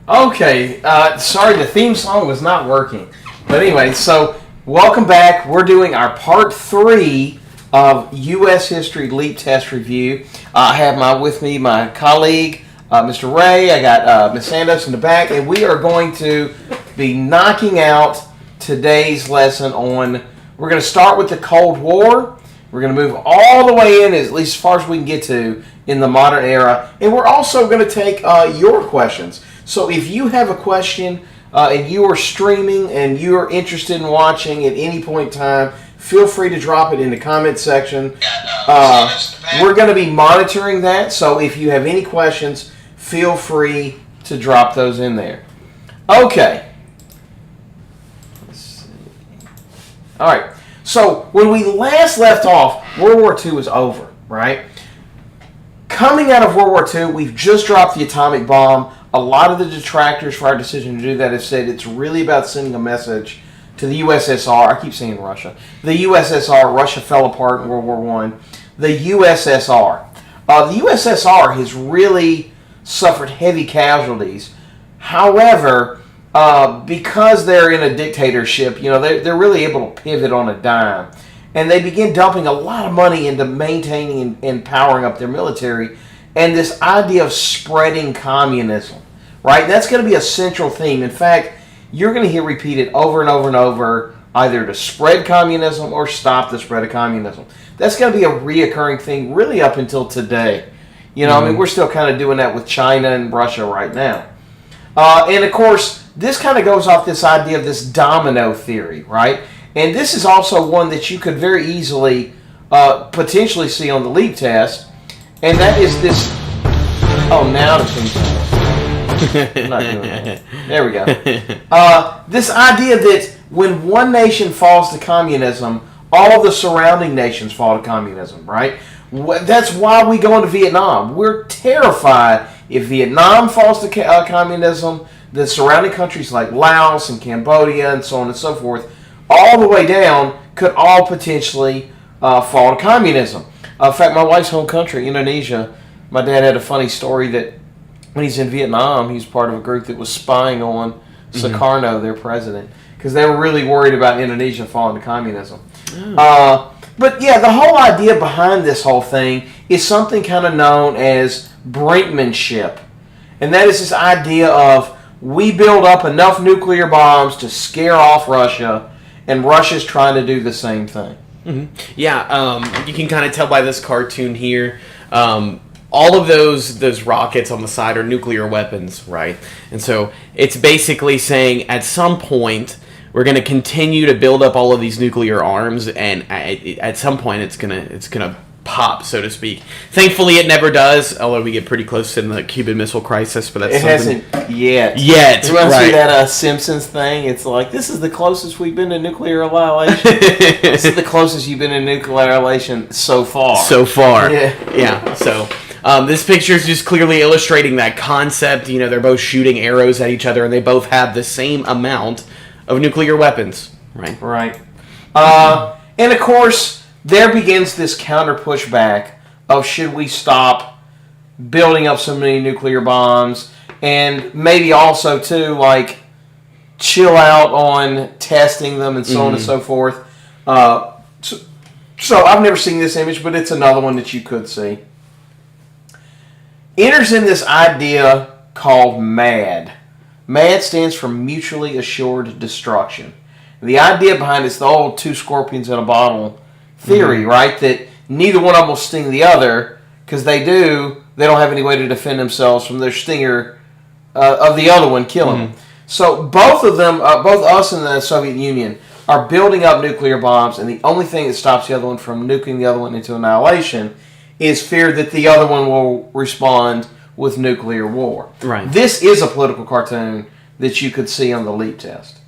Okay, sorry, the theme song was not working. But anyway, so welcome back. We're doing our part 3 of U.S. History Leap Test Review. I have with me my colleague, Mr. Ray. I got Ms. Sandoz in the back, and we are going to be knocking out today's lesson on. We're going to start with the Cold War. We're going to move all the way in, at least as far as we can get to, in the modern era. And we're also going to take your questions. So if you have a question and you are streaming and you are interested in watching at any point in time, feel free to drop it in the comment section. We're going to be monitoring that. So if you have any questions, feel free to drop those in there. Okay. Let's see. All right. So when we last left off, World War II was over, right? Coming out of World War II, we've just dropped the atomic bomb. A lot of the detractors for our decision to do that have said it's really about sending a message to the USSR. I keep saying Russia. The USSR. Russia fell apart in World War I. The USSR. The USSR has really suffered heavy casualties. However, because they're in a dictatorship, they're really able to pivot on a dime. And they begin dumping a lot of money into maintaining and powering up their military. And this idea of spreading communism, right? That's going to be a central theme. In fact, you're going to hear repeated over and over and over, either to spread communism or stop the spread of communism. That's going to be a reoccurring thing really up until today. We're still kind of doing that with China and Russia right now. And of course, this kind of goes off this idea of this domino theory, right? And this is also one that you could very easily potentially see on the leap test. And that is this. Oh, now the thing's I'm not doing that. There we go. This idea that when one nation falls to communism, all the surrounding nations fall to communism, right? That's why we go into Vietnam. We're terrified if Vietnam falls to communism, the surrounding countries like Laos and Cambodia and so on and so forth, all the way down, could all potentially fall to communism. In fact, my wife's home country, Indonesia, my dad had a funny story that when he's in Vietnam, he's part of a group that was spying on Sukarno, their president, because they were really worried about Indonesia falling to communism. But yeah, the whole idea behind this whole thing is something kind of known as brinkmanship. And that is this idea of we build up enough nuclear bombs to scare off Russia, and Russia's trying to do the same thing. Mm-hmm. Yeah, you can kind of tell by this cartoon here. All of those rockets on the side are nuclear weapons, right? And so it's basically saying at some point we're going to continue to build up all of these nuclear arms, and at some point it's gonna pop, so to speak. Thankfully, it never does. Although we get pretty close in the Cuban Missile Crisis, but that's hasn't yet. You want to see that Simpsons thing? It's like, this is the closest we've been to nuclear annihilation. This is the closest you've been to nuclear annihilation so far. Yeah. So this picture is just clearly illustrating that concept. They're both shooting arrows at each other, and they both have the same amount of nuclear weapons. Right. And of course, there begins this counter pushback of should we stop building up so many nuclear bombs, and maybe also too, like, chill out on testing them and so on and so forth. So I've never seen this image, but it's another one that you could see. Enters in this idea called MAD. MAD stands for Mutually Assured Destruction. The idea behind it's the old two scorpions in a bottle theory, right? That neither one of them will sting the other, because they don't have any way to defend themselves from their stinger of the other one killing them. So both of them, both us and the Soviet Union, are building up nuclear bombs, and the only thing that stops the other one from nuking the other one into annihilation is fear that the other one will respond with nuclear war. Right. This is a political cartoon that you could see on the leap test.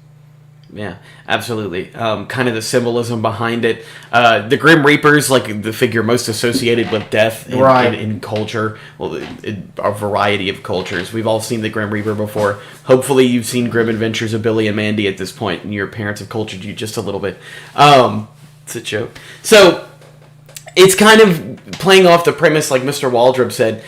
Yeah, absolutely. Kind of the symbolism behind it. The Grim Reapers, like the figure most associated with death in culture. Well, a variety of cultures. We've all seen the Grim Reaper before. Hopefully you've seen Grim Adventures of Billy and Mandy at this point, and your parents have cultured you just a little bit. It's a joke. So, it's kind of playing off the premise, like Mr. Waldrop said.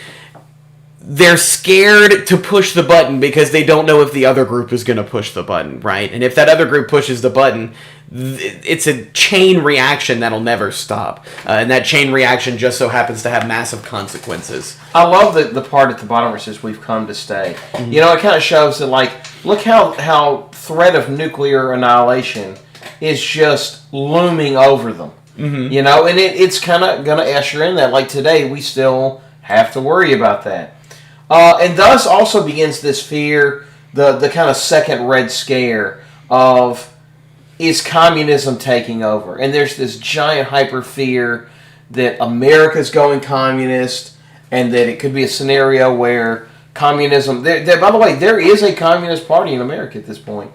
they're scared to push the button because they don't know if the other group is going to push the button, right? And if that other group pushes the button, it's a chain reaction that'll never stop. And that chain reaction just so happens to have massive consequences. I love the part at the bottom where it says we've come to stay. Mm-hmm. You know, it kind of shows that, like, look how threat of nuclear annihilation is just looming over them. Mm-hmm. You know, and it's kind of going to usher in that. Like today, we still have to worry about that. And thus also begins this fear, the kind of second Red Scare of, is communism taking over? And there's this giant hyper fear that America's going communist and that it could be a scenario where communism... by the way, there is a communist party in America at this point.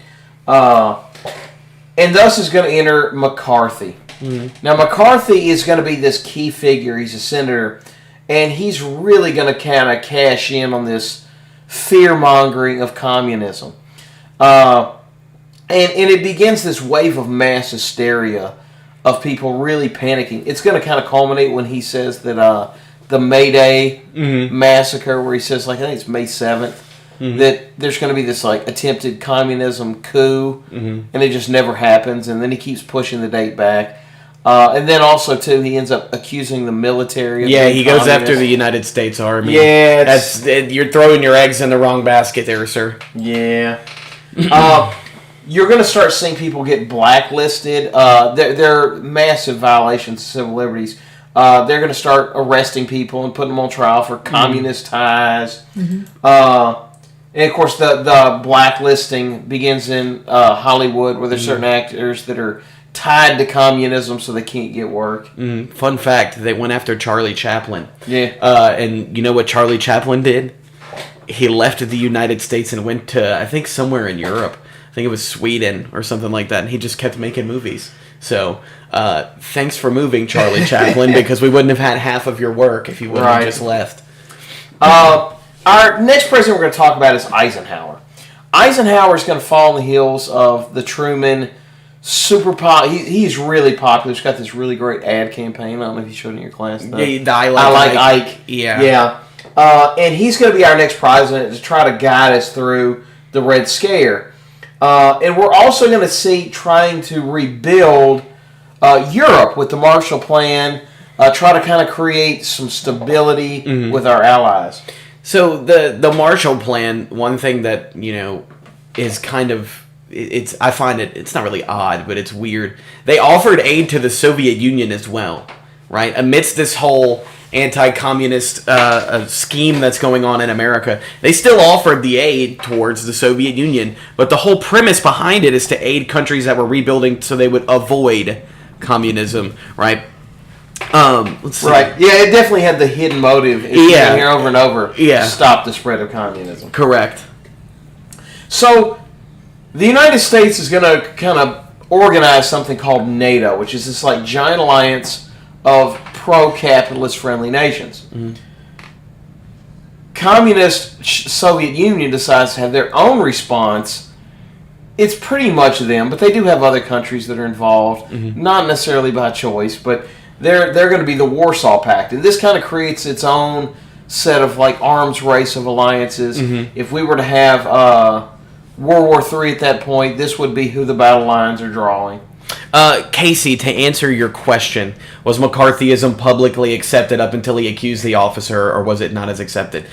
And thus is going to enter McCarthy. Mm-hmm. Now, McCarthy is going to be this key figure. He's a senator, and he's really going to kind of cash in on this fear-mongering of communism. And it begins this wave of mass hysteria of people really panicking. It's going to kind of culminate when he says that the May Day massacre, where he says, like, I think it's May 7th, that there's going to be this, like, attempted communism coup, and it just never happens, and then he keeps pushing the date back. And then also, too, he ends up accusing the military of being he goes after the United States Army. Yeah. You're throwing your eggs in the wrong basket there, sir. Yeah. You're going to start seeing people get blacklisted. They're massive violations of civil liberties. They're going to start arresting people and putting them on trial for communist ties. Mm-hmm. And, of course, the blacklisting begins in Hollywood, where there's certain actors that are tied to communism so they can't get work. Fun fact, they went after Charlie Chaplin. Yeah. And you know what Charlie Chaplin did? He left the United States and went to, I think, somewhere in Europe. I think it was Sweden or something like that, and he just kept making movies. So, thanks for moving, Charlie Chaplin, because we wouldn't have had half of your work if you wouldn't have just left. Our next president we're going to talk about is Eisenhower. Eisenhower is going to fall on the heels of the Truman he's really popular. He's got this really great ad campaign. I don't know if you showed it in your class. I like Ike. Yeah. And he's going to be our next president to try to guide us through the Red Scare. And we're also going to see trying to rebuild Europe with the Marshall Plan, try to kind of create some stability with our allies. So the Marshall Plan, one thing that, is kind of, I find it's not really odd, but it's weird. They offered aid to the Soviet Union as well, right? Amidst this whole anti-communist scheme that's going on in America, they still offered the aid towards the Soviet Union, but the whole premise behind it is to aid countries that were rebuilding so they would avoid communism, right? Let's see. Right. Yeah, it definitely had the hidden motive. It's been here over and over. To stop the spread of communism. Correct. So, the United States is going to kind of organize something called NATO, which is this like giant alliance of pro-capitalist friendly nations. Communist Soviet Union decides to have their own response. It's pretty much them, but they do have other countries that are involved, not necessarily by choice, but they're going to be the Warsaw Pact. And this kind of creates its own set of like arms race of alliances. If we were to have World War III at that point, this would be who the battle lines are drawing. Casey, to answer your question, was McCarthyism publicly accepted up until he accused the officer, or was it not as accepted?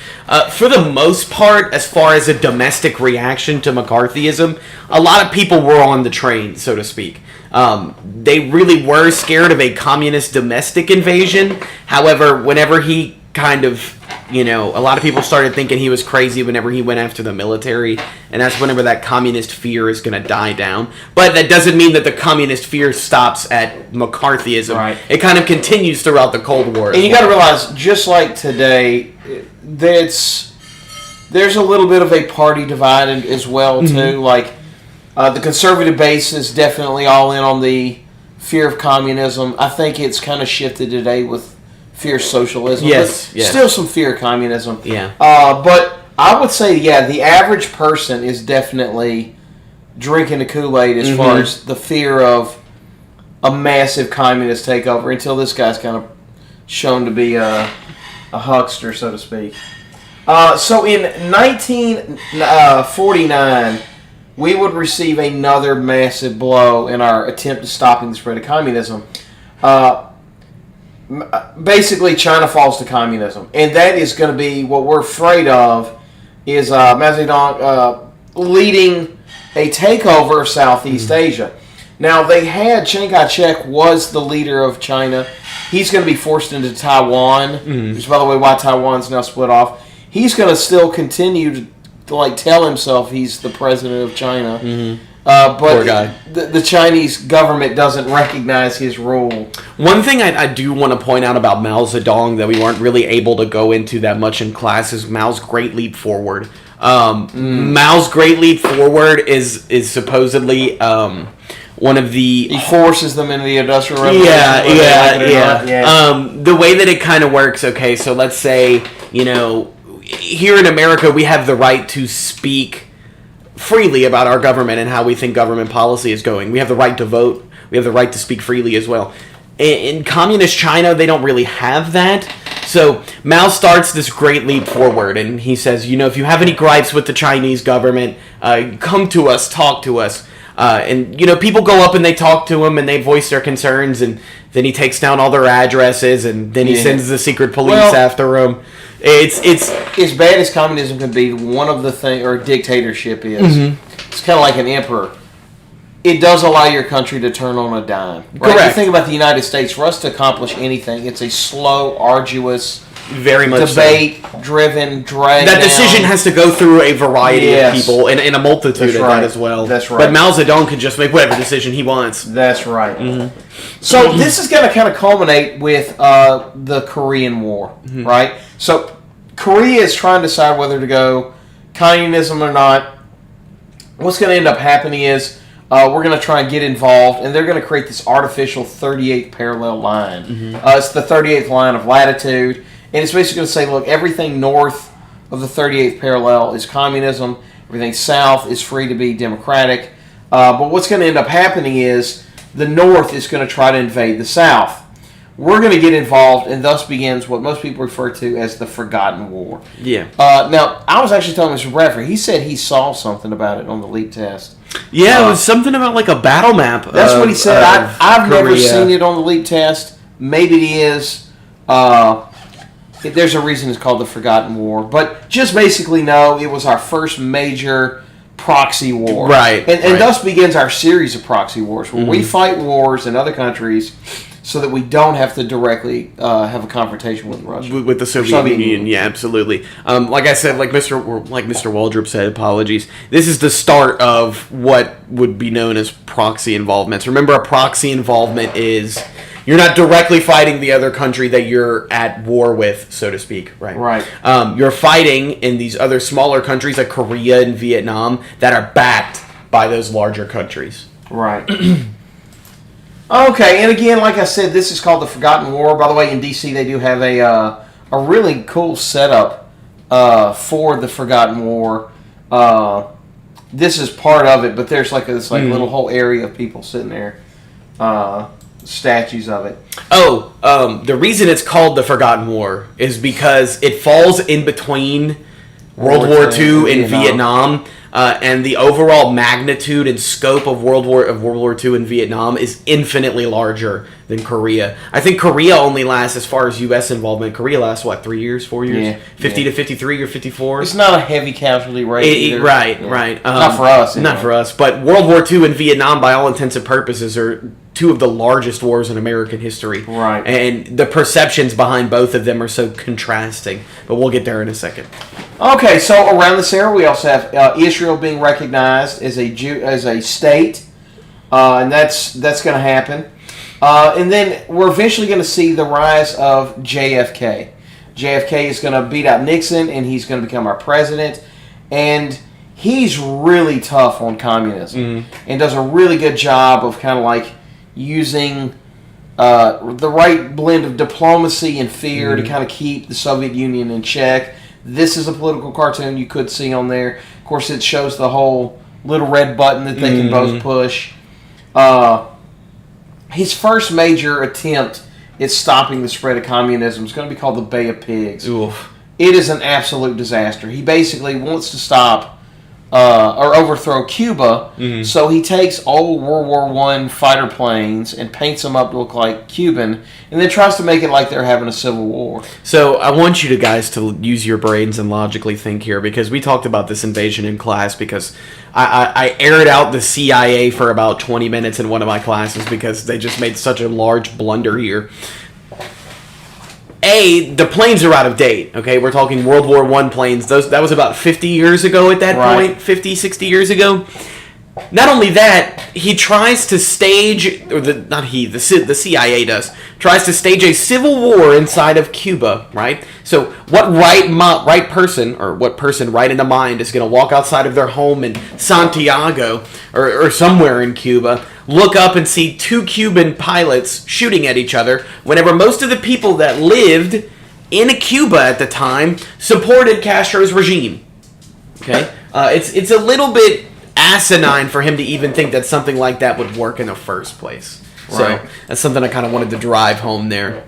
For the most part, as far as a domestic reaction to McCarthyism, a lot of people were on the train, so to speak. They really were scared of a communist domestic invasion. However, whenever he kind of, a lot of people started thinking he was crazy whenever he went after the military, and that's whenever that communist fear is going to die down. But that doesn't mean that the communist fear stops at McCarthyism. Right. It kind of continues throughout the Cold War. And you got to realize, just like today, there's a little bit of a party divide as well, too. Like, the conservative base is definitely all in on the fear of communism. I think it's kind of shifted today with fear of socialism. Yes. Still some fear of communism. Yeah. But I would say, the average person is definitely drinking the Kool-Aid as far as the fear of a massive communist takeover until this guy's kind of shown to be a huckster, so to speak. So in 1949, we would receive another massive blow in our attempt at stopping the spread of communism. Basically, China falls to communism, and that is going to be what we're afraid of. Is Mao Zedong leading a takeover of Southeast Asia? Now they had Chiang Kai-shek was the leader of China. He's going to be forced into Taiwan, which is, by the way, why Taiwan's now split off. He's going to still continue to tell himself he's the president of China. But Poor guy. The Chinese government doesn't recognize his rule. One thing I do want to point out about Mao Zedong that we weren't really able to go into that much in class is Mao's Great Leap Forward. Mao's Great Leap Forward is supposedly one of the... He forces them into the Industrial Revolution. Yeah. The way that it kind of works, okay, so let's say, here in America we have the right to speak freely about our government and how we think government policy is going. We have the right to vote. We have the right to speak freely as well. In communist China, they don't really have that. So Mao starts this great leap forward, and he says, if you have any gripes with the Chinese government, come to us, talk to us. And people go up and they talk to him and they voice their concerns, and then he takes down all their addresses, and then he sends the secret police after them. It's as bad as communism can be. One of the things, or dictatorship is, it's kind of like an emperor. It does allow your country to turn on a dime. Right? Correct. You think about the United States. For us to accomplish anything, it's a slow, arduous, very much debate-driven, drag. That decision has to go through a variety of people and a multitude of that as well. That's right. But Mao Zedong can just make whatever decision he wants. That's right. So this is going to kind of culminate with the Korean War, right? So Korea is trying to decide whether to go communism or not. What's going to end up happening is we're going to try and get involved, and they're going to create this artificial 38th parallel line. It's the 38th line of latitude. And it's basically going to say, look, everything north of the 38th parallel is communism. Everything south is free to be democratic. But what's going to end up happening is the north is going to try to invade the south. We're going to get involved, and thus begins what most people refer to as the Forgotten War. Yeah. Now, I was actually telling Mr. Bradford, he said he saw something about it on the leak test. Yeah, it was something about like a battle map. That's what he said. I've never seen it on the leak test. Maybe it is. There's a reason it's called the Forgotten War. But just basically know it was our first major proxy war. Right. And thus begins our series of proxy wars, where we fight wars in other countries so that we don't have to directly have a confrontation with Russia. With the Soviet Union, yeah, absolutely. Like I said, like Mr. Waldrop said, apologies. This is the start of what would be known as proxy involvements. Remember, a proxy involvement is you're not directly fighting the other country that you're at war with, so to speak, right? Right. You're fighting in these other smaller countries like Korea and Vietnam that are backed by those larger countries. Right. Okay, and again, like I said, this is called the Forgotten War. By the way, in D.C. they do have a really cool setup for the Forgotten War. This is part of it, but there's like this little whole area of people sitting there, statues of it. The reason it's called the Forgotten War is because it falls in between World War II and Vietnam. And the overall magnitude and scope of World War II in Vietnam is infinitely larger than Korea. I think Korea only lasts, as far as U.S. involvement, Korea lasts, 3 years, 4 years? Yeah, 50 to 53 or 54? It's not a heavy casualty rate either. Right. Not for us. Not for us. But World War II and Vietnam, by all intents and purposes, are two of the largest wars in American history. Right. And the perceptions behind both of them are so contrasting. But we'll get there in a second. Okay, so around this era, we also have Israel being recognized as a state, and that's going to happen. And then we're eventually going to see the rise of JFK. JFK is going to beat out Nixon, and he's going to become our president. And he's really tough on communism and does a really good job of kind of like using the right blend of diplomacy and fear to kind of keep the Soviet Union in check. This is a political cartoon you could see on there. Of course, it shows the whole little red button that they can both push. His first major attempt at stopping the spread of communism is going to be called the Bay of Pigs. Oof. it is an absolute disaster. He basically wants to stop or overthrow Cuba, so he takes old World War I fighter planes and paints them up to look like Cuban, and then tries to make it like they're having a civil war. So I want you guys to use your brains and logically think here, because we talked about this invasion in class, because I aired out the CIA for about 20 minutes in one of my classes because they just made such a large blunder here. The planes are out of date, okay? We're talking World War I planes. That was about 50 years ago at that point, 50, 60 years ago. Not only that, he tries to stage, or the CIA does, tries to stage a civil war inside of Cuba, right? So what right person right in the mind is going to walk outside of their home in Santiago or somewhere in Cuba, look up and see two Cuban pilots shooting at each other whenever most of the people that lived in Cuba at the time supported Castro's regime? Okay? It's a little bit asinine for him to even think that something like that would work in the first place. Right. So that's something I kind of wanted to drive home there.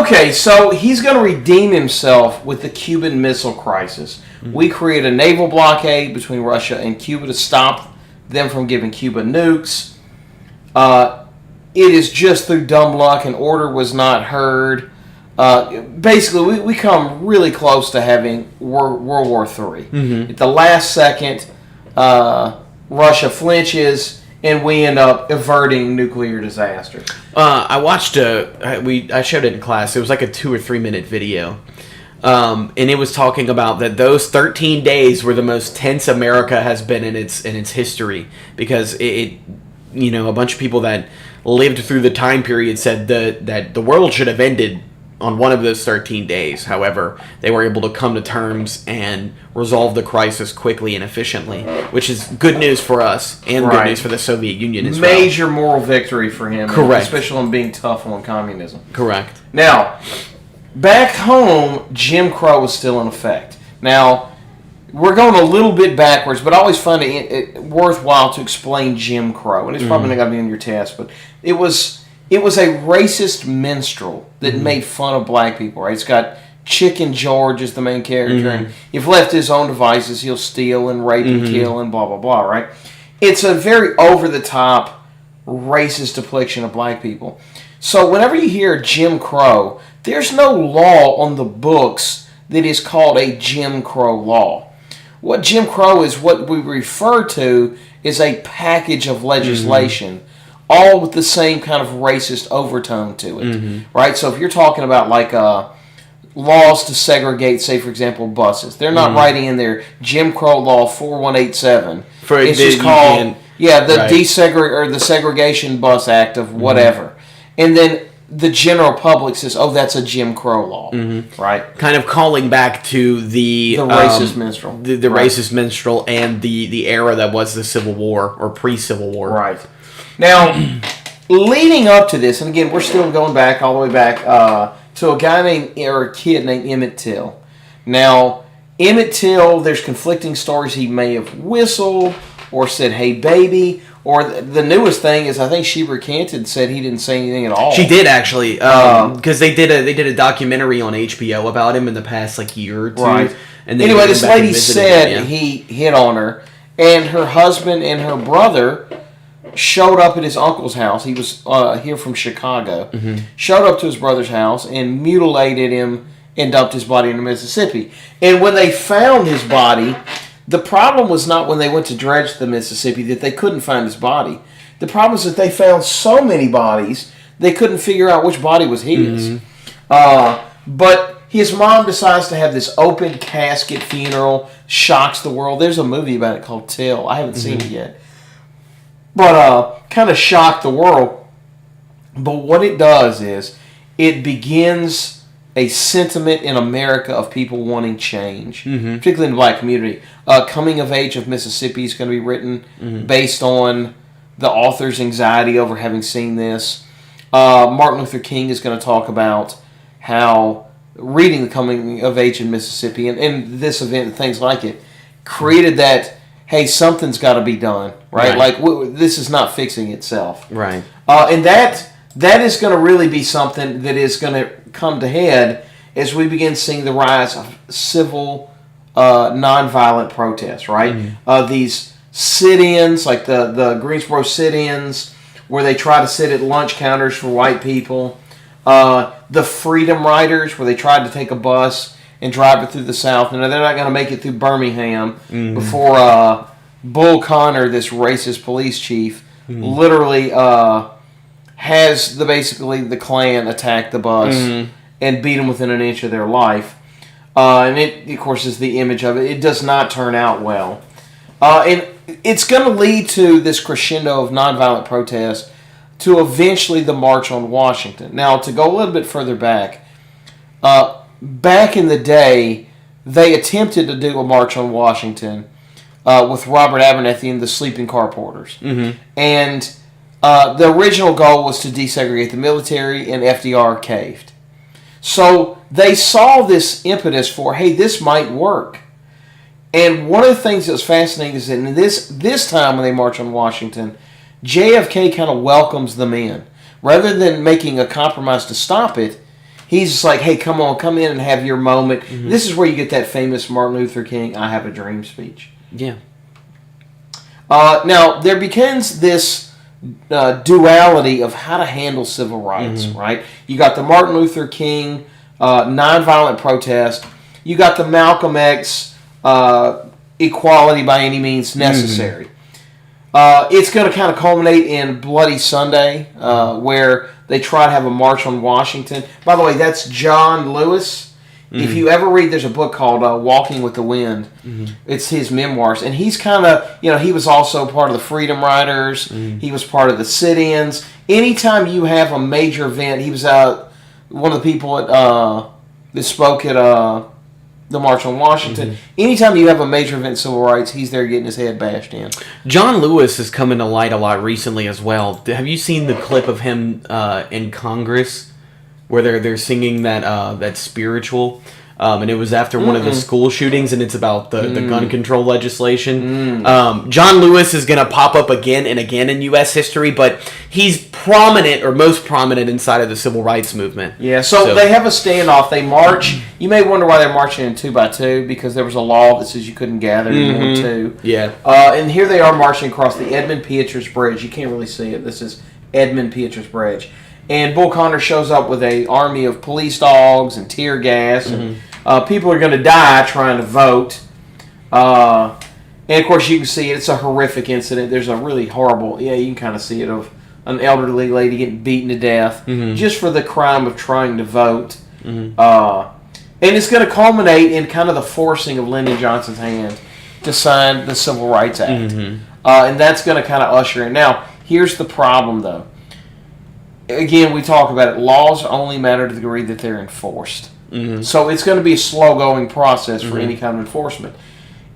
Okay, so he's going to redeem himself with the Cuban Missile Crisis. We create a naval blockade between Russia and Cuba to stop them from giving Cuba nukes. It is just through dumb luck, and order was not heard. Basically, we come really close to having World War III. At the last second, Russia flinches, and we end up averting nuclear disaster. I watched I showed it in class. It was like a 2 or 3 minute video, and it was talking about that those 13 days were the most tense America has been in its history, because a bunch of people that lived through the time period said that the world should have ended on one of those 13 days. However, they were able to come to terms and resolve the crisis quickly and efficiently, which is good news for us and good news for the Soviet Union as well. Major moral victory for him. Correct. Especially on being tough on communism. Correct. Now, back home, Jim Crow was still in effect. Now, we're going a little bit backwards, but I always find it worthwhile to explain Jim Crow. And it's probably not going to be in your test, but it was a racist minstrel that made fun of black people, right? It's got Chicken George as the main character, and if left to his own devices, he'll steal and rape and kill and blah, blah, blah, right? It's a very over-the-top racist depiction of black people. So whenever you hear Jim Crow, there's no law on the books that is called a Jim Crow law. What Jim Crow is, what we refer to, is a package of legislation, all with the same kind of racist overtone to it, right? So if you're talking about like laws to segregate, say for example, buses, they're not writing in there Jim Crow Law 4187. It's just called the Segregation Bus Act of whatever, and then the general public says, "Oh, that's a Jim Crow law," right? Kind of calling back to the racist minstrel, the racist minstrel, and the era that was the Civil War or pre-Civil War, right? Now, leading up to this, and again, we're still going back all the way back to a kid named Emmett Till. Now, Emmett Till, there's conflicting stories. He may have whistled or said, "Hey, baby," or the newest thing is I think she recanted and said he didn't say anything at all. She did actually, because they did a documentary on HBO about him in the past year or two. Right. And anyway, this lady said he hit on her, and her husband and her brother showed up at his uncle's house. He was here from Chicago. Showed up to his brother's house and mutilated him and dumped his body in the Mississippi. And when they found his body, the problem was not when they went to dredge the Mississippi that they couldn't find his body. The problem was that they found so many bodies they couldn't figure out which body was his. But his mom decides to have this open casket funeral, shocks the world. There's a movie about it called Till. I haven't seen it yet. But kind of shocked the world. But what it does is it begins a sentiment in America of people wanting change, particularly in the black community. Coming of Age of Mississippi is going to be written based on the author's anxiety over having seen this. Martin Luther King is going to talk about how reading the Coming of Age in Mississippi and this event and things like it created that, hey, something's got to be done, right? Like, this is not fixing itself. Right. And that is going to really be something that is going to come to head as we begin seeing the rise of civil, nonviolent protests, right? These sit-ins, like the Greensboro sit-ins, where they try to sit at lunch counters for white people. The Freedom Riders, where they tried to take a bus and drive it through the South. And they're not going to make it through Birmingham before Bull Connor, this racist police chief, literally has basically the Klan attack the bus and beat them within an inch of their life. And it, of course, is the image of it. It does not turn out well. And it's going to lead to this crescendo of nonviolent protest to eventually the March on Washington. Now, to go a little bit further back, back in the day, they attempted to do a March on Washington with Robert Abernathy and the Sleeping Car Porters. And the original goal was to desegregate the military, and FDR caved. So they saw this impetus for, hey, this might work. And one of the things that was fascinating is that in this time when they march on Washington, JFK kind of welcomes them in. Rather than making a compromise to stop it, he's just like, hey, come on, come in and have your moment. This is where you get that famous Martin Luther King, I Have a Dream speech. Yeah. Now, there begins this duality of how to handle civil rights, right? You got the Martin Luther King nonviolent protest. You got the Malcolm X equality by any means necessary. It's going to kind of culminate in Bloody Sunday, where they try to have a march on Washington. By the way, that's John Lewis. If you ever read, there's a book called Walking with the Wind. It's his memoirs. And he's kind of, he was also part of the Freedom Riders. He was part of the sit-ins. Anytime you have a major event, he was one of the people that spoke at the March on Washington. Anytime you have a major event in civil rights, he's there getting his head bashed in. John Lewis has come into light a lot recently as well. Have you seen the clip of him in Congress where they're singing that spiritual? And it was after one of the school shootings, and it's about the gun control legislation. John Lewis is going to pop up again and again in U.S. history, but he's prominent, or most prominent, inside of the civil rights movement. Yeah, so they have a standoff. They march. You may wonder why they're marching in 2 by 2, because there was a law that says you couldn't gather in more than 2. Yeah. And here they are marching across the Edmund Pieter's Bridge. You can't really see it. This is Edmund Pieter's Bridge. And Bull Connor shows up with an army of police dogs and tear gas, and people are going to die trying to vote. And of course, you can see it. It's a horrific incident. There's a really horrible, you can kind of see it, of an elderly lady getting beaten to death just for the crime of trying to vote. And it's going to culminate in kind of the forcing of Lyndon Johnson's hand to sign the Civil Rights Act. And that's going to kind of usher in. Now, here's the problem, though. Again, we talk about it. Laws only matter to the degree that they're enforced. So it's going to be a slow-going process for any kind of enforcement.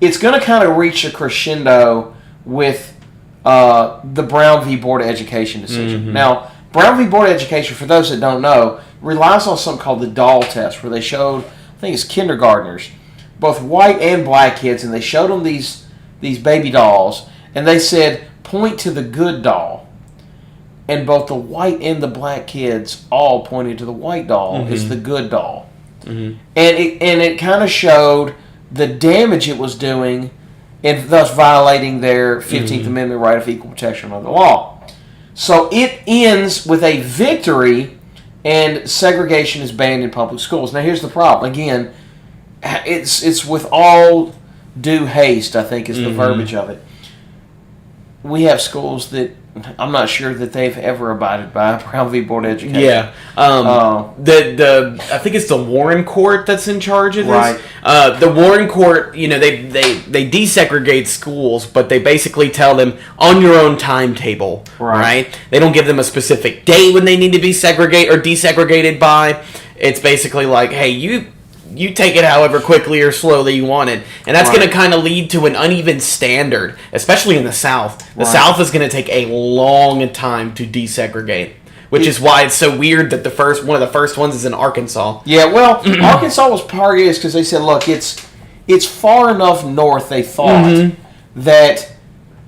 It's going to kind of reach a crescendo with the Brown v. Board of Education decision. Now, Brown v. Board of Education, for those that don't know, relies on something called the doll test, where they showed, I think it's kindergartners, both white and black kids, and they showed them these baby dolls, and they said, point to the good doll. And both the white and the black kids all pointed to the white doll as the good doll. And it kind of showed the damage it was doing, and thus violating their 15th Amendment right of equal protection under the law. So it ends with a victory, and segregation is banned in public schools. Now here's the problem. Again, it's with all due haste, I think is the verbiage of it. We have schools that I'm not sure that they've ever abided by Brown v. Board of Education. Yeah. I think it's the Warren Court that's in charge of this. Right. The Warren Court, they desegregate schools, but they basically tell them on your own timetable. Right? They don't give them a specific date when they need to be segregated or desegregated by. It's basically like, hey, you take it however quickly or slowly you want it. And that's going to kind of lead to an uneven standard, especially in the South. The South is going to take a long time to desegregate, which is why it's so weird that one of the first ones is in Arkansas. Yeah, well, Arkansas was part of it because they said, look, it's far enough north, they thought, that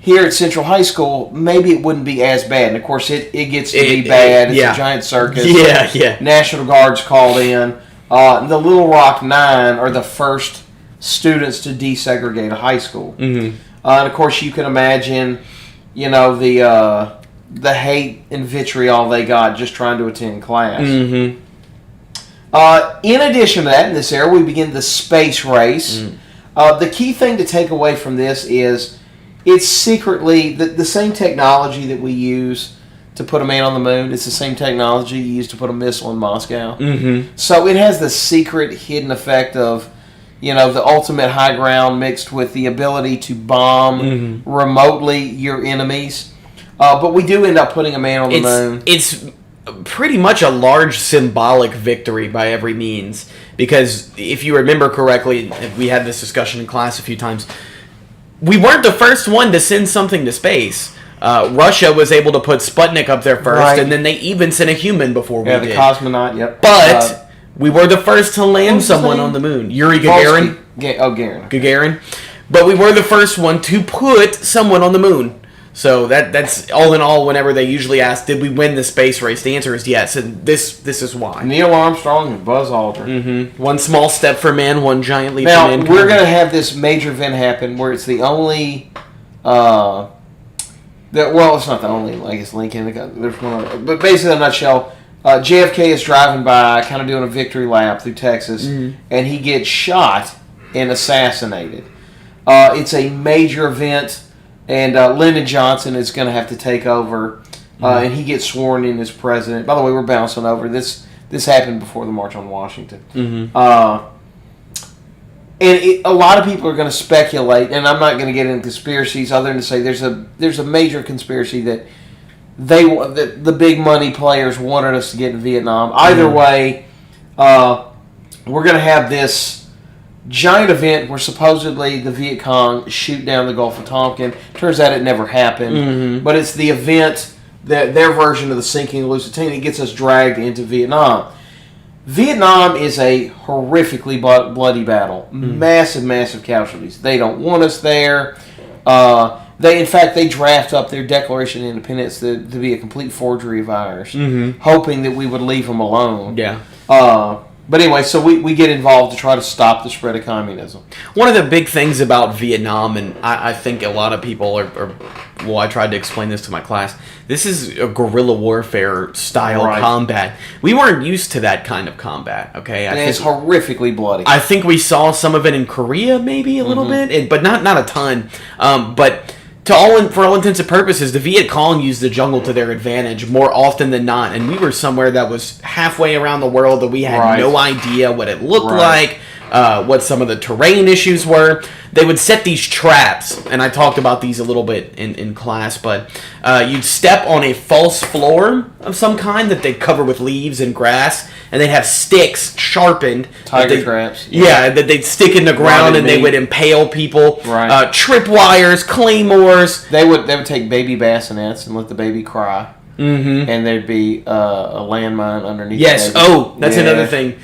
here at Central High School, maybe it wouldn't be as bad. And, of course, it gets to be bad. It's a giant circus. Yeah. National Guard's called in. the Little Rock Nine are the first students to desegregate a high school. Mm-hmm. And of course, you can imagine, the hate and vitriol they got just trying to attend class. Mm-hmm. In addition to that, in this era, we begin the space race. The key thing to take away from this is it's secretly the same technology that we use to put a man on the moon. It's the same technology you use to put a missile in Moscow. Mm-hmm. So it has the secret hidden effect of, the ultimate high ground mixed with the ability to bomb remotely your enemies. But we do end up putting a man on the moon. It's pretty much a large symbolic victory by every means. Because if you remember correctly, we had this discussion in class a few times, we weren't the first one to send something to space. Russia was able to put Sputnik up there first, right. And then they even sent a human before we did. Yeah, the cosmonaut, yep. But we were the first to land someone on the moon. Yuri Gagarin. Gagarin. But we were the first one to put someone on the moon. So that's all in all. Whenever they usually ask, "Did we win the space race?" The answer is yes, and this is why. Neil Armstrong and Buzz Aldrin. Mm-hmm. One small step for man, one giant leap for mankind. Now we're going to have this major event happen where it's the only. Well, it's not the only. I guess Lincoln. There's one other, but basically, in a nutshell, JFK is driving by, kind of doing a victory lap through Texas, and he gets shot and assassinated. It's a major event. And Lyndon Johnson is going to have to take over, and he gets sworn in as president. By the way, we're bouncing over. This happened before the March on Washington. Mm-hmm. A lot of people are going to speculate, and I'm not going to get into conspiracies other than to say there's a major conspiracy that the big money players wanted us to get in Vietnam. Either way, we're going to have this giant event where supposedly the Viet Cong shoot down the Gulf of Tonkin. Turns out it never happened. But it's the event, that their version of the sinking of the Lusitania, that gets us dragged into Vietnam. Vietnam is a horrifically bloody battle. Massive, massive casualties. They don't want us there. They draft up their Declaration of Independence to be a complete forgery of ours, hoping that we would leave them alone. Yeah. But anyway, so we get involved to try to stop the spread of communism. One of the big things about Vietnam, and I think a lot of people I tried to explain this to my class, this is a guerrilla warfare style combat. We weren't used to that kind of combat, okay? It's horrifically bloody. I think we saw some of it in Korea, maybe a little bit, but not a ton. But for all intents and purposes, the Viet Cong used the jungle to their advantage more often than not, and we were somewhere that was halfway around the world that we had no idea what it looked like, what some of the terrain issues were. They would set these traps, and I talked about these a little bit in class, but you'd step on a false floor of some kind that they'd cover with leaves and grass, and they'd have sticks sharpened. Tiger traps. Yeah, that they'd stick in the ground, and they would impale people. Right. Tripwires, claymores. They would take baby bassinets and let the baby cry. And there'd be a landmine underneath. Yes. That's another thing.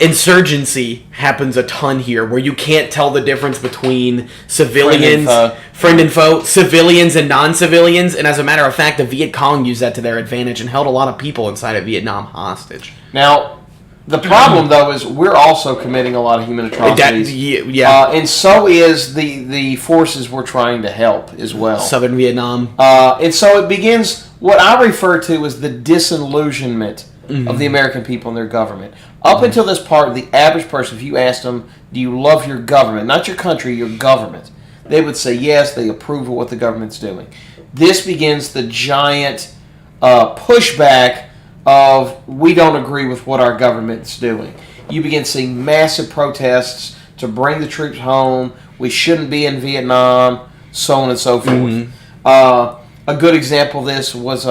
Insurgency happens a ton here, where you can't tell the difference between civilians, friend and foe, civilians and non-civilians, and as a matter of fact, the Viet Cong used that to their advantage and held a lot of people inside of Vietnam hostage. Now, the problem, though, is we're also committing a lot of human atrocities. And so is the forces we're trying to help as well. Southern Vietnam. And so it begins what I refer to as the disillusionment of the American people and their government. Up until this part, the average person, if you asked them, do you love your government? Not your country, your government. They would say yes, they approve of what the government's doing. This begins the giant pushback of we don't agree with what our government's doing. You begin seeing massive protests to bring the troops home. We shouldn't be in Vietnam, so on and so forth. A good example of this was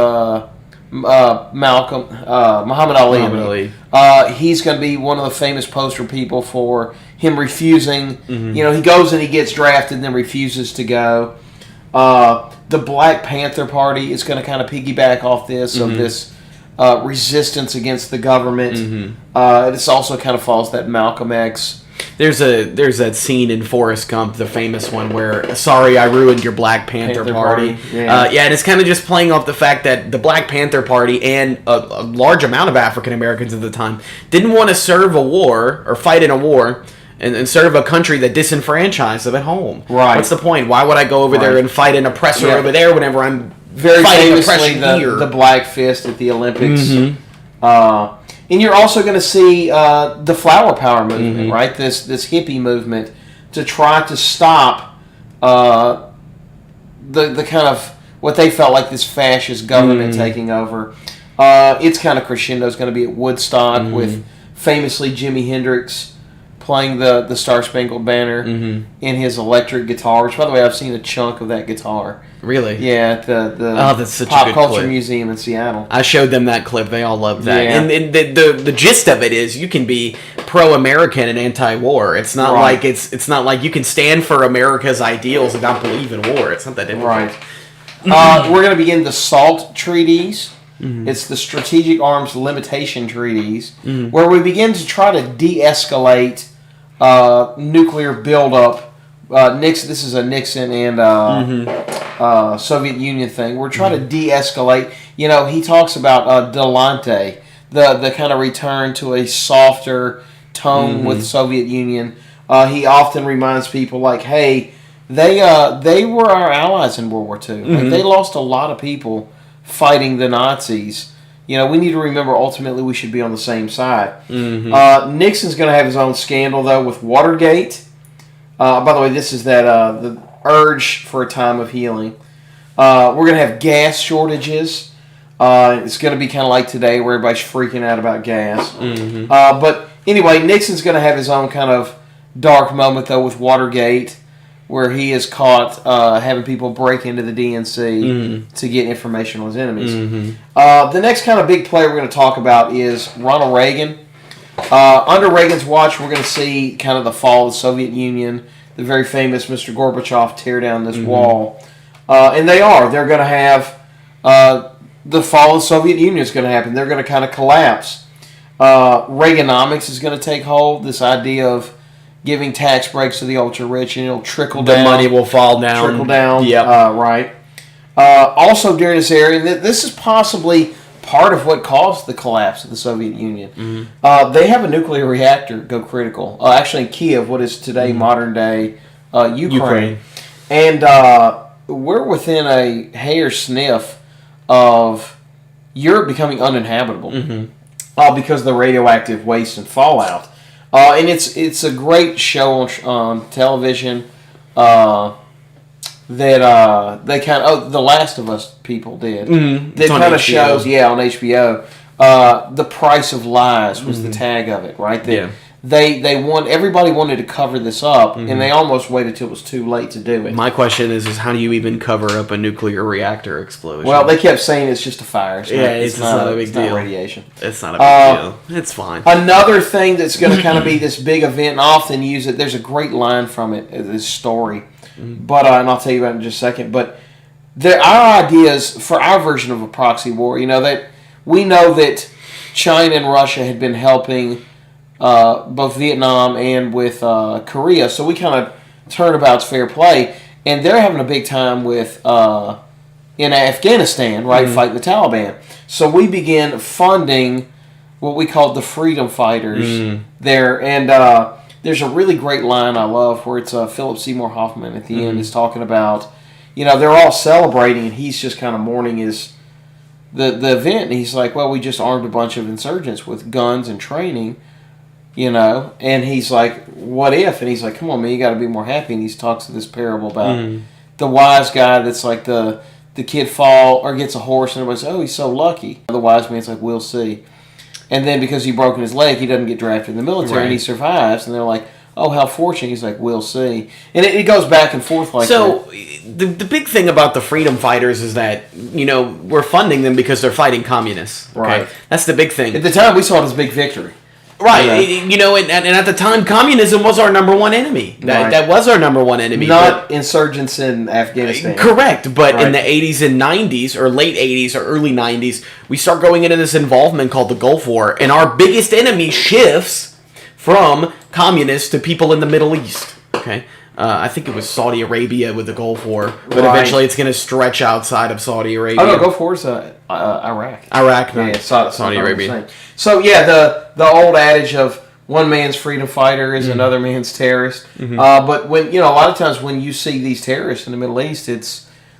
Muhammad Ali. He's going to be one of the famous poster people for him refusing. He goes and he gets drafted and then refuses to go. The Black Panther Party is going to kind of piggyback off this, of this resistance against the government. This also kind of follows that Malcolm X there's that scene in Forrest Gump, the famous one, where sorry I ruined your Black Panther Party. Yeah. And it's kind of just playing off the fact that the Black Panther Party and a large amount of African Americans at the time didn't want to serve a war or fight in a war and serve a country that disenfranchised them at home. Right. What's the point? Why would I go over there and fight an oppressor over there whenever I'm very fighting famously oppression here? The Black Fist at the Olympics. Mm-hmm. And you're also going to see the Flower Power movement, right? This hippie movement to try to stop the kind of what they felt like this fascist government taking over. Its kind of crescendo is going to be at Woodstock with famously Jimi Hendrix playing the Star Spangled Banner in his electric guitar. Which, by the way, I've seen a chunk of that guitar. Really? Yeah, at the that's such a Pop good Culture clip. Museum in Seattle. I showed them that clip. They all loved that. Yeah. And the gist of it is you can be pro-American and anti-war. It's not like it's not like you can stand for America's ideals and not believe in war. It's not that difficult. Right. We're going to begin the SALT treaties. It's the Strategic Arms Limitation Treaties, where we begin to try to de-escalate nuclear buildup. This is a Nixon and Soviet Union thing. We're trying to de-escalate. He talks about Delante, the kind of return to a softer tone with Soviet Union. He often reminds people like, hey, they were our allies in World War II. Like, they lost a lot of people fighting the Nazis. We need to remember ultimately we should be on the same side. Nixon's going to have his own scandal, though, with Watergate. By the way, this is that the urge for a time of healing. We're going to have gas shortages. It's going to be kind of like today where everybody's freaking out about gas. But anyway, Nixon's going to have his own kind of dark moment, though, with Watergate, where he is caught having people break into the DNC to get information on his enemies. The next kind of big player we're going to talk about is Ronald Reagan. Under Reagan's watch, we're going to see kind of the fall of the Soviet Union, the very famous Mr. Gorbachev tear down this wall. And they're going to have the fall of the Soviet Union is going to happen. They're going to kind of collapse. Reaganomics is going to take hold, this idea of giving tax breaks to the ultra-rich, and it'll trickle down. The money will fall down. Trickle down, Yep. right. Also during this area, this is possibly part of what caused the collapse of the Soviet Union. They have a nuclear reactor go critical. Actually, in Kiev, what is today modern-day Ukraine. And we're within a hair sniff of Europe becoming uninhabitable because of the radioactive waste and fallout. And it's a great show on television that they kind of The Last of Us people did. That kind of shows on HBO. The Price of Lies was the tag of it, right? Everybody wanted to cover this up, and they almost waited till it was too late to do it. My question is how do you even cover up a nuclear reactor explosion? Well, they kept saying it's just a fire. It's not a big deal. Not radiation. It's not a big deal. It's fine. Another thing that's going to kind of be this big event, and I often use it, there's a great line from it, this story, but and I'll tell you about it in just a second, but our ideas for our version of a proxy war, that we know that China and Russia had been helping both Vietnam and with Korea, so we kind of turnabout's fair play, and they're having a big time with in Afghanistan, right, fighting the Taliban. So we began funding what we called the Freedom Fighters there, and there's a really great line I love where it's Philip Seymour Hoffman at the end is talking about, they're all celebrating, and he's just kind of mourning the event, and he's like, well, we just armed a bunch of insurgents with guns and training. And he's like, what if? And he's like, come on, man, you got to be more happy. And he talks of this parable about the wise guy that's like the kid gets a horse, and everybody says, oh, he's so lucky. The wise man's like, we'll see. And then because he broken his leg, he doesn't get drafted in the military, and he survives. And they're like, oh, how fortunate. He's like, we'll see. And it goes back and forth like that. So the big thing about the freedom fighters is that, we're funding them because they're fighting communists. Okay? Right. That's the big thing. At the time, we saw it as a big victory. Right, and at the time, communism was our number one enemy. That was our number one enemy. Not insurgents in Afghanistan. Correct, but in the 80s and 90s, or late 80s or early 90s, we start going into this involvement called the Gulf War, and our biggest enemy shifts from communists to people in the Middle East. Okay. I think it was Saudi Arabia with the Gulf War, but Right. eventually it's going to stretch outside of Saudi Arabia. Oh no, Gulf War's Iraq. Iraq, not Yeah, Saudi Arabia. So yeah, the old adage of one man's freedom fighter is another man's terrorist. But when a lot of times when you see these terrorists in the Middle East,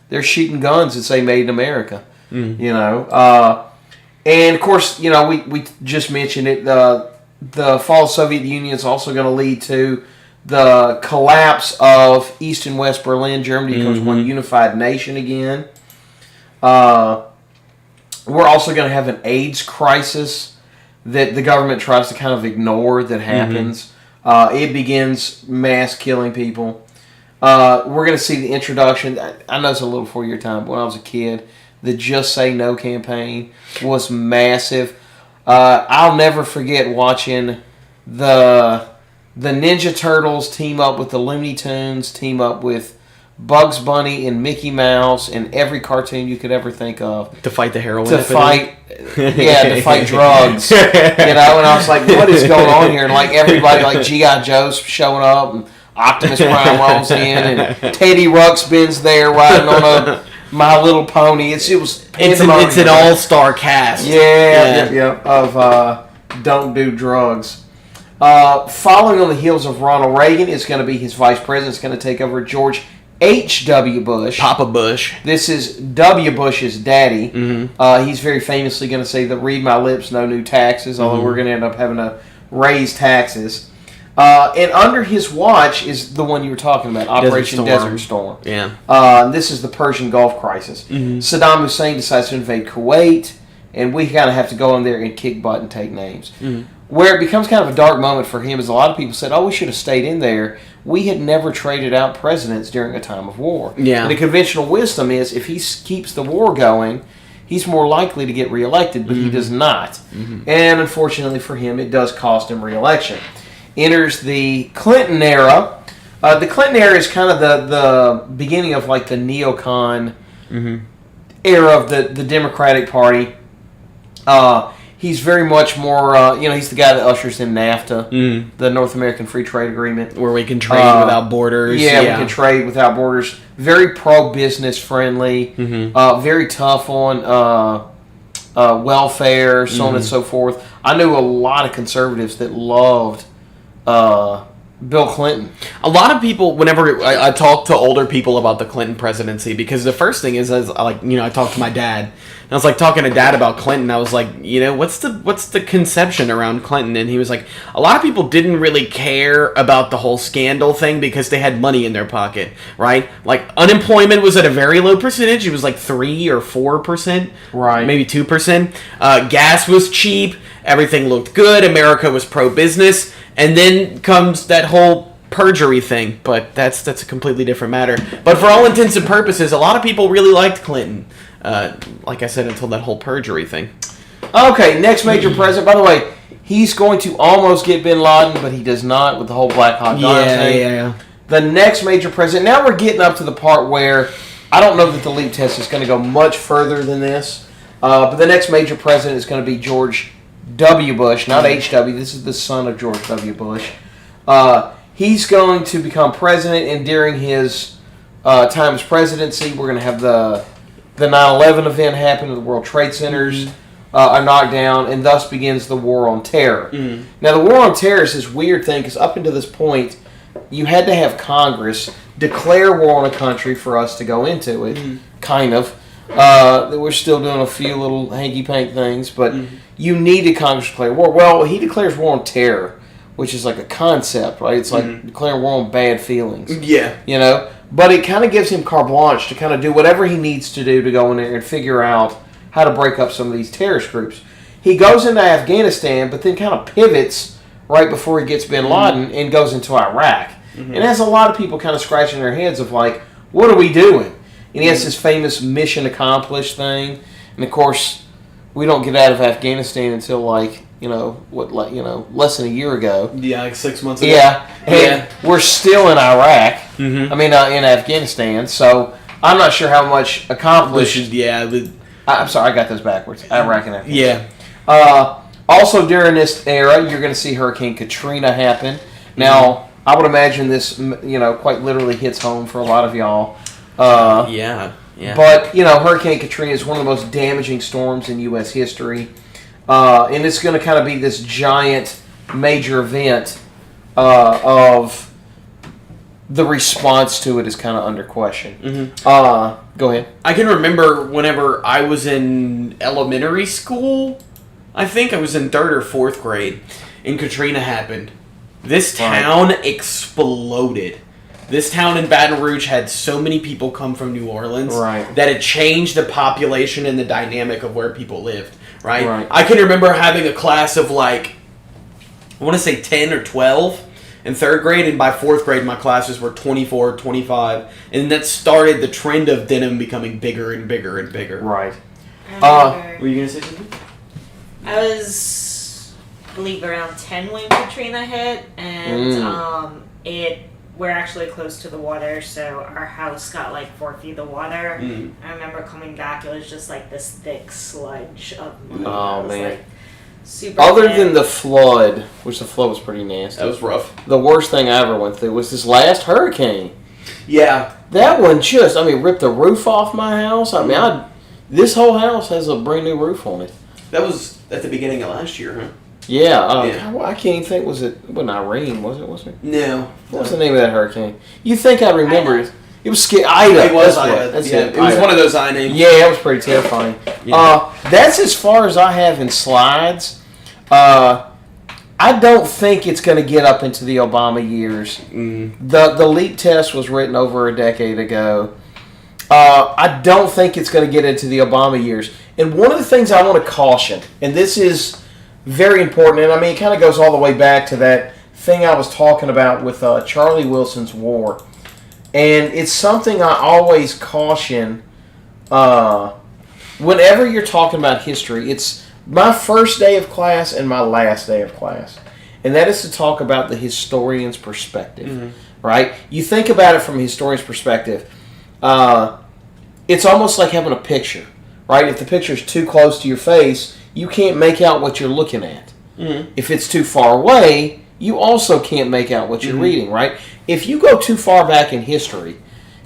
they're shooting guns that say "Made in America." And of course, we just mentioned it. The fall of the Soviet Union is also going to lead to the collapse of East and West Berlin. Germany becomes one unified nation again. We're also going to have an AIDS crisis that the government tries to kind of ignore that happens. It begins mass killing people. We're going to see the introduction. I know it's a little before your time. When I was a kid, the Just Say No campaign was massive. I'll never forget watching the Ninja Turtles team up with the Looney Tunes, team up with Bugs Bunny and Mickey Mouse and every cartoon you could ever think of. To fight the heroin To epidemic? to fight drugs. And I was like, what is going on here? And like everybody, like G.I. Joe's showing up, and Optimus Prime rolls in, and Teddy Ruxpin's there riding on a My Little Pony. It's an all-star cast. Of Don't Do Drugs. Following on the heels of Ronald Reagan is going to be his vice president. It's going to take over George H.W. Bush. Papa Bush. This is W. Bush's daddy. He's very famously going to say that read my lips, no new taxes, although we're going to end up having to raise taxes. And under his watch is the one you were talking about, Operation Desert Storm. Yeah. This is the Persian Gulf crisis. Saddam Hussein decides to invade Kuwait, and we kind of have to go in there and kick butt and take names. Where it becomes kind of a dark moment for him is a lot of people said, we should have stayed in there. We had never traded out presidents during a time of war. Yeah. And the conventional wisdom is if he keeps the war going, he's more likely to get reelected, but he does not. And unfortunately for him, it does cost him reelection. Enters the Clinton era. The Clinton era is kind of the beginning of like the neocon era of the Democratic Party. He's very much more, he's the guy that ushers in NAFTA, the North American Free Trade Agreement. Where we can trade without borders. Yeah, we can trade without borders. Very pro-business friendly, very tough on welfare, so on and so forth. I knew a lot of conservatives that loved Bill Clinton. A lot of people, whenever I talk to older people about the Clinton presidency, because the first thing is I talked to my dad. And I was like talking to Dad about Clinton. I was like, what's the conception around Clinton? And he was like, a lot of people didn't really care about the whole scandal thing because they had money in their pocket, right? Like unemployment was at a very low percentage. It was like 3 or 4%, right? Maybe 2%. Gas was cheap. Everything looked good. America was pro-business. And then comes that whole perjury thing, but that's a completely different matter. But for all intents and purposes, a lot of people really liked Clinton. Like I said, until that whole perjury thing. Okay, next major president. By the way, he's going to almost get Bin Laden, but he does not with the whole Black Hawk Down thing. Yeah. The next major president. Now we're getting up to the part where I don't know that the leap test is going to go much further than this. But the next major president is going to be George W. Bush, not H.W. This is the son of George W. Bush. He's going to become president, and during his time as presidency, we're going to have the 9/11 event happen, the World Trade Centers are knocked down, and thus begins the War on Terror. Now, the War on Terror is this weird thing, because up until this point, you had to have Congress declare war on a country for us to go into it, kind of. We're still doing a few little hanky-pank things, but you needed Congress to declare war. Well, he declares war on terror, which is like a concept, right? It's like declaring war on bad feelings. Yeah. But it kind of gives him carte blanche to kind of do whatever he needs to do to go in there and figure out how to break up some of these terrorist groups. He goes into Afghanistan, but then kind of pivots right before he gets Bin Laden and goes into Iraq. And has a lot of people kind of scratching their heads of like, what are we doing? And he has this famous mission accomplished thing. And of course, we don't get out of Afghanistan until less than a year ago. Yeah, like 6 months ago. Yeah. And we're still in Iraq. I mean, in Afghanistan. So I'm not sure how much accomplished. I'm sorry, I got those backwards. Iraq and Afghanistan. Yeah. Also, during this era, you're going to see Hurricane Katrina happen. Now, I would imagine this, quite literally hits home for a lot of y'all. Yeah. But, Hurricane Katrina is one of the most damaging storms in U.S. history. And it's going to kind of be this giant major event of the response to it is kind of under question. Go ahead. I can remember whenever I was in elementary school, I think I was in 3rd or 4th grade, and Katrina happened. This town exploded. This town in Baton Rouge had so many people come from New Orleans that it changed the population and the dynamic of where people lived. Right? I can remember having a class of I want to say 10 or 12 in 3rd grade, and by 4th grade my classes were 24, 25, and that started the trend of denim becoming bigger and bigger and bigger. Right. Were you going to say something? I was, I believe, around 10 when Katrina hit, and we're actually close to the water, so our house got 4 feet of water. I remember coming back, it was just this thick sludge of mud. Oh, man. Super Other thick. than the flood, which the flood was pretty nasty. That was rough. The worst thing I ever went through was this last hurricane. Yeah. That one just, ripped the roof off my house. This whole house has a brand new roof on it. That was at the beginning of last year, huh? Yeah, I can't even think. Was it Irene? Was it? No. What was the name of that hurricane? You think I remember it? It was scary. Ida. It was Ida. That's it. It was one of those I names. Yeah, it was pretty terrifying. That's as far as I have in slides. I don't think it's going to get up into the Obama years. The leak test was written over a decade ago. I don't think it's going to get into the Obama years. And one of the things I want to caution, and this is very important, and it kind of goes all the way back to that thing I was talking about with Charlie Wilson's War. And it's something I always caution whenever you're talking about history. It's my first day of class and my last day of class. And that is to talk about the historian's perspective, right? You think about it from a historian's perspective. It's almost like having a picture, right? If the picture is too close to your face, you can't make out what you're looking at. If it's too far away, you also can't make out what you're reading, right? If you go too far back in history,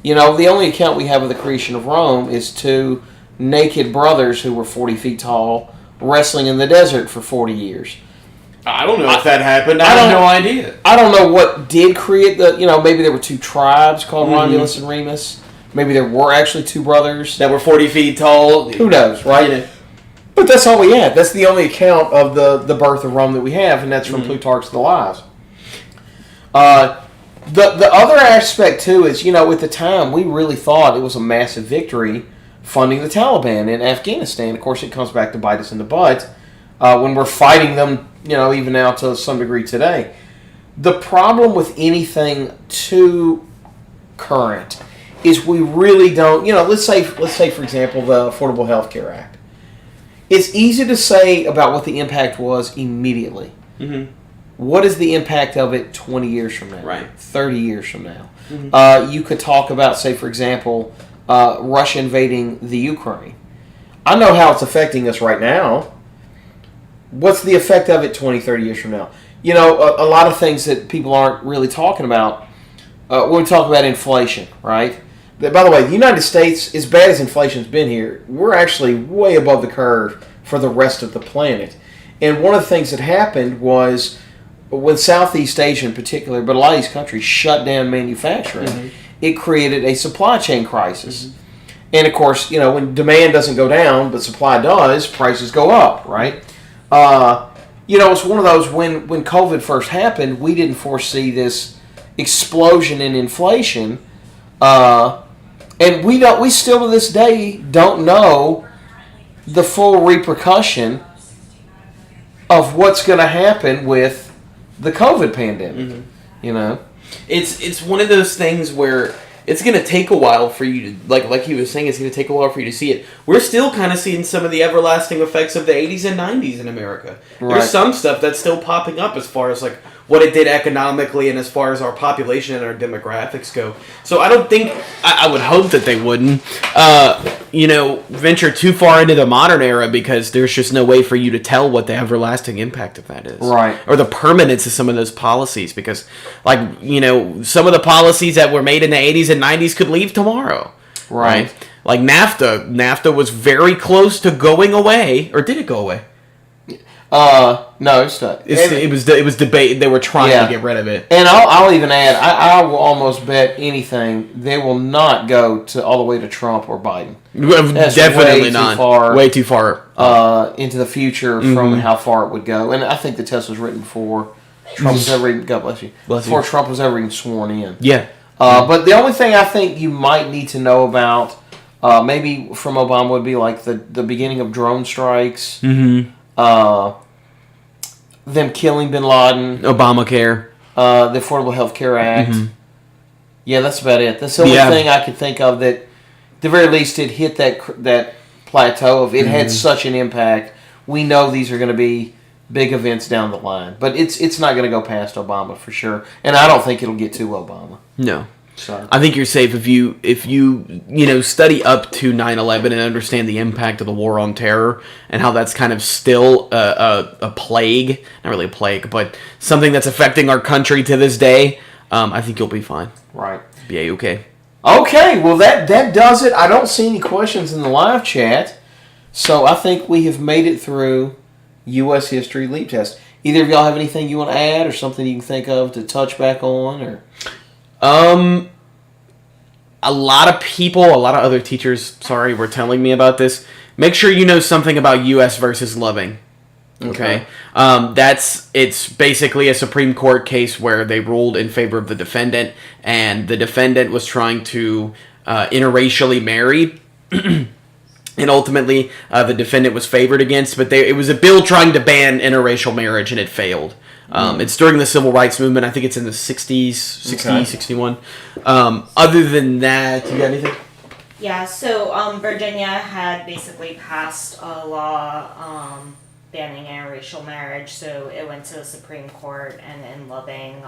the only account we have of the creation of Rome is 2 naked brothers who were 40 feet tall wrestling in the desert for 40 years. I don't know if that happened. I have no idea. I don't know what did create maybe there were 2 tribes called Romulus and Remus. Maybe there were actually 2 brothers that were 40 feet tall. Who knows, right? Yeah. But that's all we had. That's the only account of the birth of Rome that we have, and that's from Plutarch's The Lives. The other aspect, too, is, at the time, we really thought it was a massive victory funding the Taliban in Afghanistan. Of course, it comes back to bite us in the butt when we're fighting them, even now to some degree today. The problem with anything too current is we really don't, let's say, for example, the Affordable Health Care Act. It's easy to say about what the impact was immediately. What is the impact of it 20 years from now? Right. 30 years from now? You could talk about, say, for example, Russia invading the Ukraine. I know how it's affecting us right now. What's the effect of it 20, 30 years from now? A lot of things that people aren't really talking about when we talk about inflation, right? By the way, the United States, as bad as inflation's been here, we're actually way above the curve for the rest of the planet. And one of the things that happened was when Southeast Asia in particular, but a lot of these countries shut down manufacturing, it created a supply chain crisis. And of course, when demand doesn't go down, but supply does, prices go up, right? It's one of those, when COVID first happened, we didn't foresee this explosion in inflation. And we still to this day don't know the full repercussion of what's going to happen with the COVID pandemic. It's one of those things where it's going to take a while for you to, like he was saying, it's going to take a while for you to see it. We're still kind of seeing some of the everlasting effects of the 80s and 90s in America. Right. There's some stuff that's still popping up as far as what it did economically and as far as our population and our demographics go. So I don't think, I would hope that they wouldn't. venture too far into the modern era because there's just no way for you to tell what the everlasting impact of that is. Right. Or the permanence of some of those policies because, some of the policies that were made in the 80s and 90s could leave tomorrow. Right. Like NAFTA. NAFTA was very close to going away. Or did it go away? No, it's not. It was debate. They were trying to get rid of it. And I'll even add, I will almost bet anything they will not go to all the way to Trump or Biden. That's Definitely not. Way too far into the future from how far it would go. And I think the test was written before Trump was ever even, God bless you, before Trump was ever even sworn in. Yeah. But the only thing I think you might need to know about, maybe from Obama, would be like the beginning of drone strikes. Mm-hmm. Them killing Bin Laden, Obamacare, the Affordable Health Care Act. Mm-hmm. Yeah, that's about it. That's the only thing I could think of that, at the very least, it hit that plateau of it had such an impact. We know these are going to be big events down the line, but it's not going to go past Obama for sure, and I don't think it'll get to Obama. No. So. I think you're safe if you study up to 9/11 and understand the impact of the war on terror and how that's kind of still a plague, not really a plague, but something that's affecting our country to this day. I think you'll be fine. Right. Be A-okay. Okay, well that does it. I don't see any questions in the live chat, so I think we have made it through U.S. History Leap Test. Either of y'all have anything you want to add or something you can think of to touch back on, or? A lot of other teachers, were telling me about this. Make sure you know something about U.S. versus Loving. Okay. It's basically a Supreme Court case where they ruled in favor of the defendant, and the defendant was trying to interracially marry, and ultimately the defendant was favored against. But it was a bill trying to ban interracial marriage, and it failed. It's during the Civil Rights Movement. I think it's in the 60s, 61. Other than that, you got anything? Yeah, so Virginia had basically passed a law banning interracial marriage, so it went to the Supreme Court, and in Loving,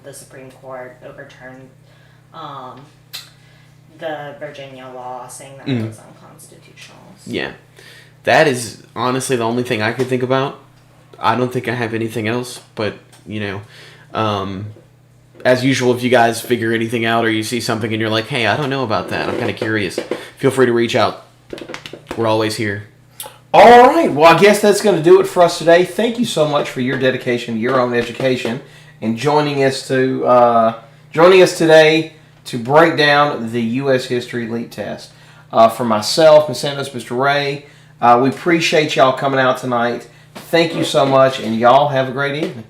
the Supreme Court overturned the Virginia law, saying that it was unconstitutional. So. Yeah. That is honestly the only thing I could think about. I don't think I have anything else, but, as usual, if you guys figure anything out or you see something and you're like, hey, I don't know about that, I'm kind of curious, feel free to reach out. We're always here. All right. Well, I guess that's going to do it for us today. Thank you so much for your dedication to your own education and joining us today to break down the U.S. History Leap Test. For myself, Ms. Sandoz, Mr. Ray, we appreciate y'all coming out tonight. Thank you so much, and y'all have a great evening.